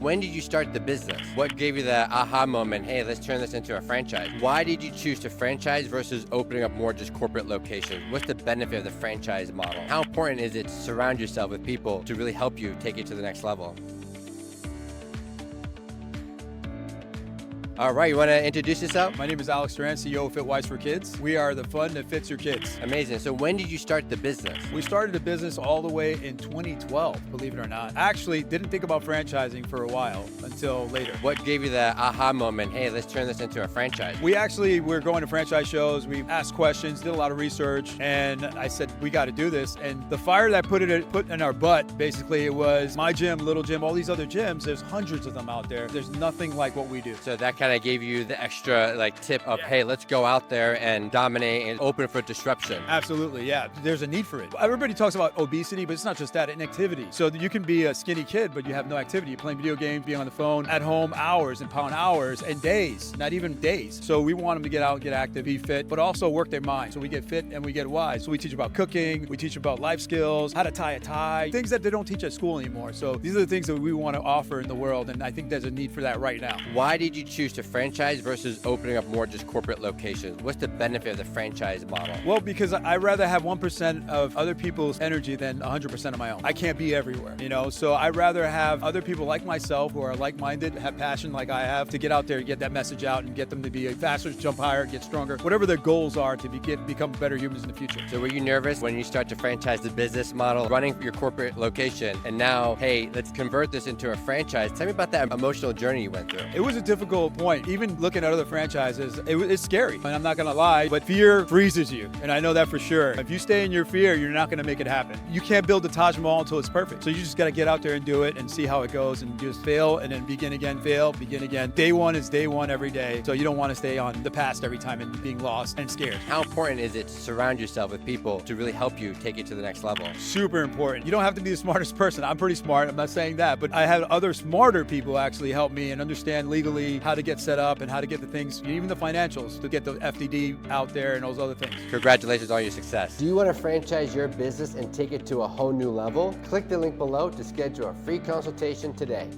When did you start the business? What gave you the aha moment, hey, let's turn this into a franchise? Why did you choose to franchise versus opening up more just corporate locations? What's the benefit of the franchise model? How important is it to surround yourself with people to really help you take it to the next level? All right, you want to introduce yourself? My name is Duran CEO of Fitwise for kids. We are the fun that fits your kids. Amazing. So when did you start the business? We started the business all the way in 2012, believe it or not. Actually, didn't think about franchising for a while until later. What gave you the aha moment, hey, let's turn this into a franchise? We were going to franchise shows, we asked questions, did a lot of research, and I said, we got to do this. And the fire that put in our butt, basically, it was my gym, little gym, all these other gyms, there's hundreds of them out there. There's nothing like what we do. So that kind of gave you the extra tip of, hey, let's go out there and dominate and open for disruption. Absolutely, yeah. There's a need for it. Everybody talks about obesity, but it's not just that, inactivity. So you can be a skinny kid, but you have no activity. You're playing video games, being on the phone, at home, hours and pound hours and days, not even days. So we want them to get out, get active, be fit, but also work their mind. So we get fit and we get wise. So we teach about cooking, we teach about life skills, how to tie a tie, things that they don't teach at school anymore. So these are the things that we want to offer in the world, and I think there's a need for that right now. Why did you choose to franchise versus opening up more just corporate locations? What's the benefit of the franchise model? Well, because I'd rather have 1% of other people's energy than 100% of my own. I can't be everywhere, so I'd rather have other people like myself who are like-minded, have passion like I have, to get out there, get that message out, and get them to be faster, jump higher, get stronger, whatever their goals are to become better humans in the future. So were you nervous when you start to franchise the business model, running your corporate location, and now, hey, let's convert this into a franchise? Tell me about that emotional journey you went through. It was a difficult point. Even looking at other franchises, it's scary, and I'm not gonna lie, but fear freezes you, and I know that for sure. If you stay in your fear, you're not gonna make it happen. You can't build the Taj Mahal until it's perfect. So you just gotta get out there and do it and see how it goes, and just fail and then begin again, fail, begin again. Day one is day one every day, so you don't wanna stay on the past every time and being lost and scared. How important is it to surround yourself with people to really help you take it to the next level? Super important. You don't have to be the smartest person. I'm pretty smart, I'm not saying that, but I had other smarter people actually help me and understand legally how to get set up and how to get the things, even the financials, to get the FDD out there and those other things. Congratulations on your success. Do you want to franchise your business and take it to a whole new level? Click the link below to schedule a free consultation today.